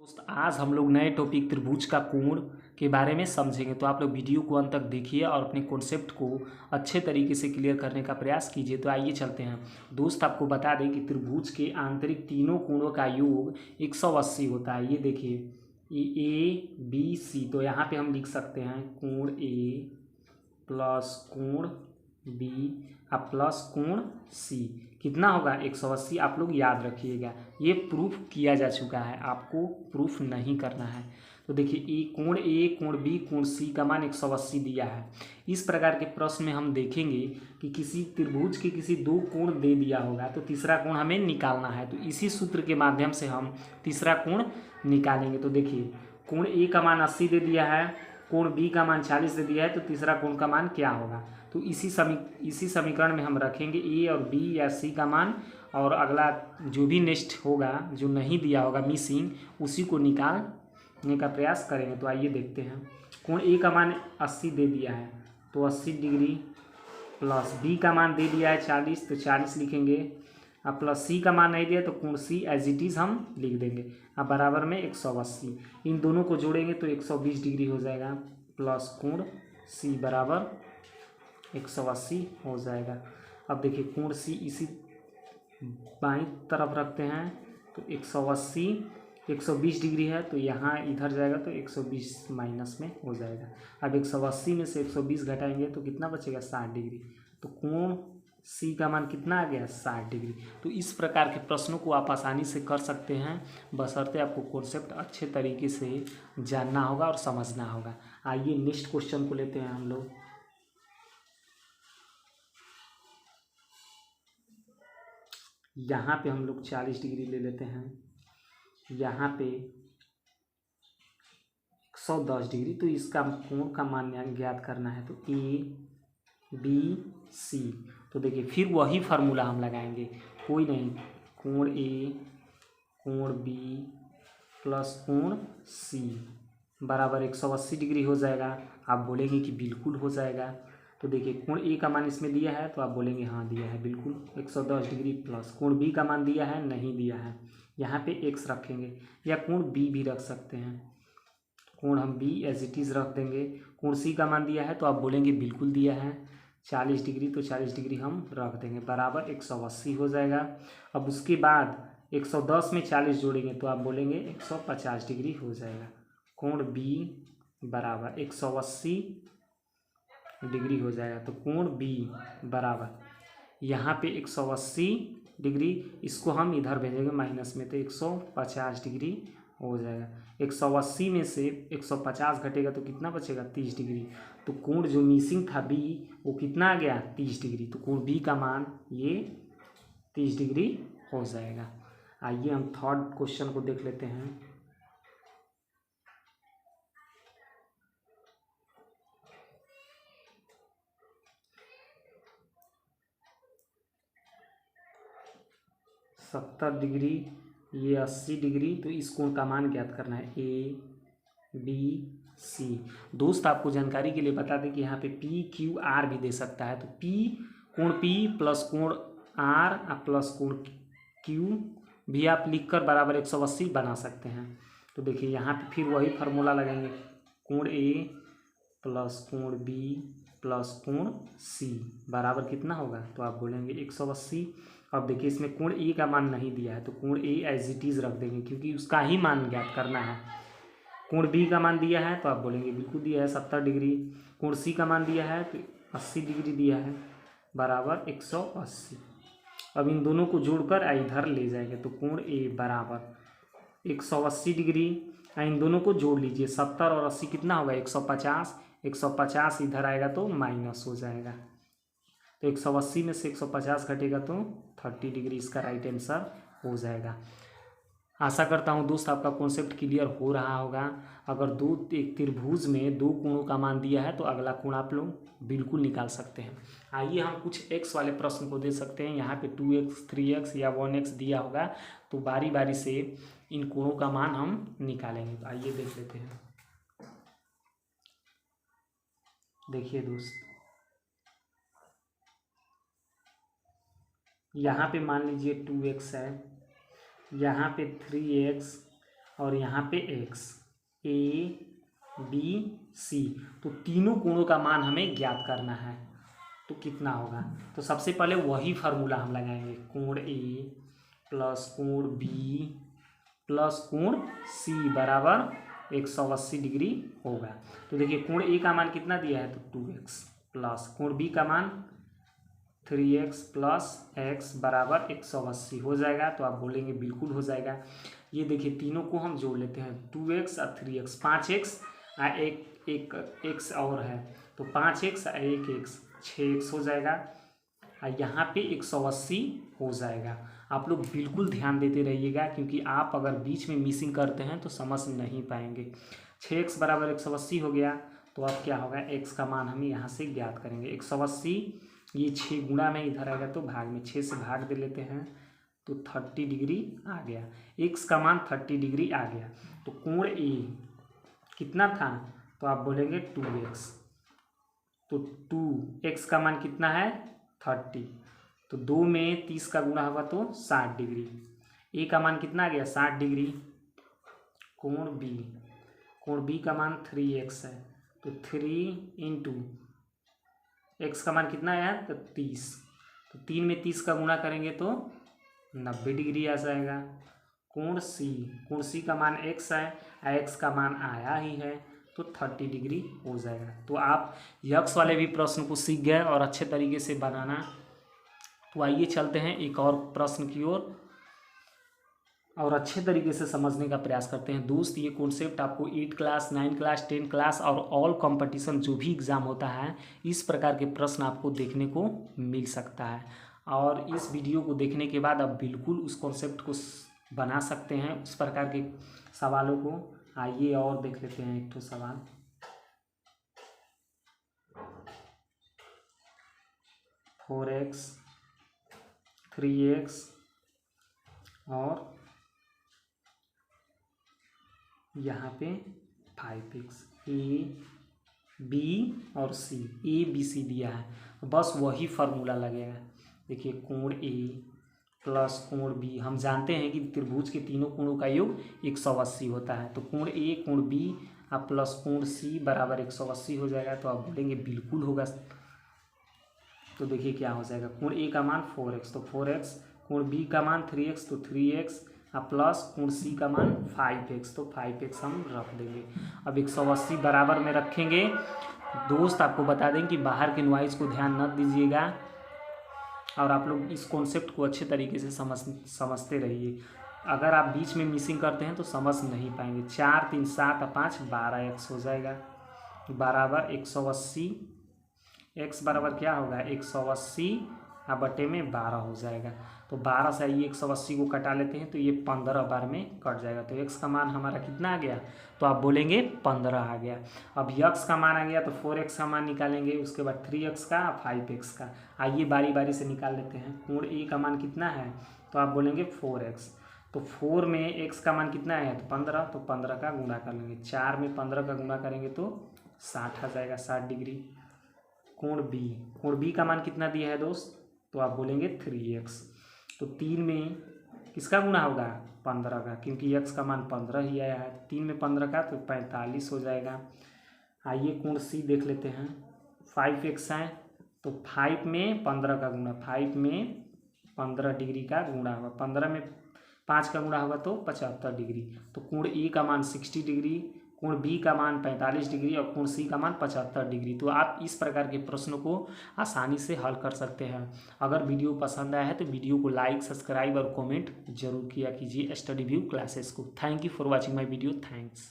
दोस्त आज हम लोग नए टॉपिक त्रिभुज का कोण के बारे में समझेंगे। तो आप लोग वीडियो को अंत तक देखिए और अपने कॉन्सेप्ट को अच्छे तरीके से क्लियर करने का प्रयास कीजिए। तो आइए चलते हैं। दोस्त आपको बता दें कि त्रिभुज के आंतरिक तीनों कोणों का योग 180 होता है। ये देखिए ए बी सी। तो यहाँ पे हम लिख सकते हैं कोण ए प्लस कोण बी प्लस कोण सी कितना होगा 180। आप लोग याद रखिएगा, ये प्रूफ किया जा चुका है, आपको प्रूफ नहीं करना है। तो देखिए ए कोण बी कोण सी का मान 180 दिया है। इस प्रकार के प्रश्न में हम देखेंगे कि किसी त्रिभुज के किसी दो कोण दे दिया होगा तो तीसरा कोण हमें निकालना है। तो इसी सूत्र के माध्यम से हम तीसरा कोण निकालेंगे। तो देखिए कोण ए का मान 80 दे दिया है, कोण बी का मान 40 दे दिया है, तो तीसरा कोण का मान क्या होगा। तो इसी समीकरण में हम रखेंगे ए और बी या सी का मान, और अगला जो भी नेक्स्ट होगा जो नहीं दिया होगा मिसिंग, उसी को निकालने का प्रयास करेंगे। तो आइए देखते हैं। कोण ए का मान 80 दे दिया है तो 80 डिग्री प्लस बी का मान दे दिया है 40 तो 40 लिखेंगे। अब प्लस सी का मान नहीं दिया तो कोण सी एज इट इज़ हम लिख देंगे। अब बराबर में 180, इन दोनों को जोड़ेंगे तो 120 डिग्री हो जाएगा प्लस कोण सी बराबर 180 हो जाएगा। अब देखिए कोण सी इसी बाईं तरफ रखते हैं तो 180 120 डिग्री है तो यहाँ इधर जाएगा तो 120 माइनस में हो जाएगा। अब 180 में से 120 घटाएंगे तो कितना बचेगा 60 डिग्री। तो कोण सी का मान कितना आ गया 60 डिग्री। तो इस प्रकार के प्रश्नों को आप आसानी से कर सकते हैं, बशर्ते आपको कॉन्सेप्ट अच्छे तरीके से जानना होगा और समझना होगा। आइए नेक्स्ट क्वेश्चन को लेते हैं हम लोग। यहाँ पे हम लोग 40 डिग्री ले लेते हैं, यहाँ पे 110 डिग्री। तो इसका कोण का मान ज्ञात करना है तो ए बी सी। तो देखिए फिर वही फार्मूला हम लगाएंगे, कोई नहीं, कोण ए कोण बी प्लस कोण सी बराबर 180 डिग्री हो जाएगा। आप बोलेंगे कि बिल्कुल हो जाएगा। तो देखिए कोण ए का मान इसमें दिया है तो आप बोलेंगे हाँ दिया है बिल्कुल 110 डिग्री प्लस कोण बी का मान दिया है नहीं दिया है, यहाँ पे एक्स रखेंगे या कोण बी भी रख सकते हैं। कोण हम बी एज इट इज़ रख देंगे। कोण सी का मान दिया है तो आप बोलेंगे बिल्कुल दिया है 40 डिग्री, तो 40 डिग्री हम रख देंगे बराबर 180 हो जाएगा। अब उसके बाद 110 में 40 जोड़ेंगे तो आप बोलेंगे 150 डिग्री हो जाएगा। कोण बी बराबर 180 डिग्री हो जाएगा। तो कोण बी बराबर यहाँ पे 180 डिग्री, इसको हम इधर भेजेंगे माइनस में तो 150 डिग्री हो जाएगा। 180 में से 150 घटेगा तो कितना बचेगा 30 डिग्री। तो कोण जो मिसिंग था बी वो कितना आ गया 30 डिग्री। तो कोण बी का मान ये 30 डिग्री हो जाएगा। आइए हम थर्ड क्वेश्चन को देख लेते हैं। सत्तर डिग्री ये 80 डिग्री, तो इस कोण का मान ज्ञात करना है ए बी सी। दोस्त आपको जानकारी के लिए बता दें कि यहाँ पे पी क्यू आर भी दे सकता है। तो पी कोण पी प्लस कोण आर प्लस कोण क्यू भी आप लिखकर बराबर 180 बना सकते हैं। तो देखिए यहाँ पे फिर वही फार्मूला लगाएंगे, कोण ए प्लस कोण बी प्लस कोण सी बराबर कितना होगा तो आप बोलेंगे 180। अब देखिए इसमें कोण ए का मान नहीं दिया है तो कोण ए एज इट इज़ रख देंगे क्योंकि उसका ही मान ज्ञात करना है। कोण बी का मान दिया है तो आप बोलेंगे बिल्कुल दिया है 70 डिग्री। कोण सी का मान दिया है तो 80 डिग्री दिया है बराबर 180। अब इन दोनों को जोड़कर इधर ले जाएंगे तो कोण ए बराबर 180 डिग्री। इन दोनों को जोड़ लीजिए 70 और 80 कितना होगा 150। 150 इधर आएगा तो माइनस हो जाएगा। तो 180 में से 150 घटेगा तो 30 डिग्री इसका राइट आंसर हो जाएगा। आशा करता हूँ दोस्त आपका कॉन्सेप्ट क्लियर हो रहा होगा। अगर एक त्रिभुज में दो कोणों का मान दिया है तो अगला कोण आप लोग बिल्कुल निकाल सकते हैं। आइए हम कुछ एक्स वाले प्रश्न को दे सकते हैं। यहाँ पे 2x 3x या 1x दिया होगा तो बारी बारी से इन कोणों का मान हम निकालेंगे। तो आइए देख लेते हैं। देखिए दोस्त यहाँ पे मान लीजिए 2x है, यहाँ पे 3x और यहाँ पे x, A B C। तो तीनों कोणों का मान हमें ज्ञात करना है, तो कितना होगा। तो सबसे पहले वही फार्मूला हम लगाएंगे, कोण A प्लस कोण B प्लस कोण C बराबर 180 डिग्री होगा। तो देखिए कोण A का मान कितना दिया है, तो 2x प्लस कोण B का मान 3x प्लस x बराबर 180 हो जाएगा। तो आप बोलेंगे बिल्कुल हो जाएगा। ये देखिए तीनों को हम जोड़ लेते हैं, 2x और 3x, 5x एक x और है, तो 5x और 1x 6x हो जाएगा। यहाँ पे 180 हो जाएगा। आप लोग बिल्कुल ध्यान देते रहिएगा, क्योंकि आप अगर बीच में मिसिंग करते हैं तो समझ नहीं पाएंगे। 6x बराबर 180 हो गया, तो अब क्या होगा, x का मान हम यहाँ से ज्ञात करेंगे। 180 ये 6 गुणा में इधर आएगा तो भाग में 6 से भाग दे लेते हैं, तो 30 डिग्री आ गया। x का मान 30 डिग्री आ गया। तो कोण A कितना था, तो आप बोलेंगे 2x। तो 2x का मान कितना है, 30। तो 2 में 30 का गुणा होगा तो 60 डिग्री। A का मान कितना आ गया, 60 डिग्री। कोण B का मान 3x है, तो 3 इंटू x का मान कितना आया, तो 30। तो 3 में 30 का गुणा करेंगे तो 90 डिग्री आ जाएगा। कोण C का मान x है, x का मान आया ही है, तो 30 डिग्री हो जाएगा। तो आप यक्स वाले भी प्रश्न को सीख गए और अच्छे तरीके से बनाना। तो आइए चलते हैं एक और प्रश्न की ओर और अच्छे तरीके से समझने का प्रयास करते हैं। दोस्त ये कॉन्सेप्ट आपको 8 क्लास 9 क्लास 10 क्लास और ऑल कंपटीशन जो भी एग्ज़ाम होता है, इस प्रकार के प्रश्न आपको देखने को मिल सकता है। और इस वीडियो को देखने के बाद आप बिल्कुल उस कॉन्सेप्ट को बना सकते हैं, उस प्रकार के सवालों को। आइए और देख लेते हैं एक तो सवाल। फोर एक्स 3x और यहाँ पे 5x, A B और C, ABC दिया है, बस वही फार्मूला लगेगा। देखिए कोण A प्लस कोण B, हम जानते हैं कि त्रिभुज के तीनों कोणों का योग 180 होता है। तो कोण A कोण B और प्लस कोण C बराबर 180 हो जाएगा। तो आप बोलेंगे बिल्कुल होगा। तो देखिए क्या हो जाएगा, कोण A का मान 4x, तो 4x, कोण B का मान 3x, तो 3x और प्लस कोण C का मान 5x, तो 5x हम रख देंगे। अब 180 बराबर में रखेंगे। दोस्त आपको बता दें कि बाहर के नॉइज़ को ध्यान न दीजिएगा और आप लोग इस कॉन्सेप्ट को अच्छे तरीके से समझते रहिए। अगर आप बीच में मिसिंग करते हैं तो समझ नहीं पाएंगे। 4 3 7 और 5 12x हो जाएगा बराबर 180। x बराबर क्या होगा, 180 बटे में 12 हो जाएगा। तो 12 से ये 180 को कटा लेते हैं तो ये 15 बार में कट जाएगा। तो x का मान हमारा कितना आ गया, तो आप बोलेंगे 15 आ गया। अब x का मान आ गया तो 4x का मान निकालेंगे, उसके बाद 3x का 5x का। आइए बारी बारी से निकाल लेते हैं। कोण A का मान कितना है, तो आप बोलेंगे 4x। तो 4 में x का मान कितना है, तो 15, तो 15 का गुणा कर लेंगे। 4 में 15 का गुणा करेंगे तो 60 आ जाएगा, 60 डिग्री। कोण B का मान कितना दिया है दोस्त, तो आप बोलेंगे 3x। तो 3 में किसका गुणा होगा, 15 का, क्योंकि x का मान 15 ही आया है। 3 में 15 का तो 45 हो जाएगा। आइए कोण C देख लेते हैं। 5x है तो 5 में 15 का गुणा, 5 में 15 डिग्री का गुणा होगा। 15 में 5 का गुणा होगा तो 75 डिग्री। तो कोण A का मान 60 डिग्री, कोण B का मान 45 डिग्री और कोण C का मान 75 डिग्री। तो आप इस प्रकार के प्रश्नों को आसानी से हल कर सकते हैं। अगर वीडियो पसंद आया है तो वीडियो को लाइक, सब्सक्राइब और कमेंट जरूर किया कीजिए स्टडी व्यू क्लासेस को। Thank you for watching my video. Thanks.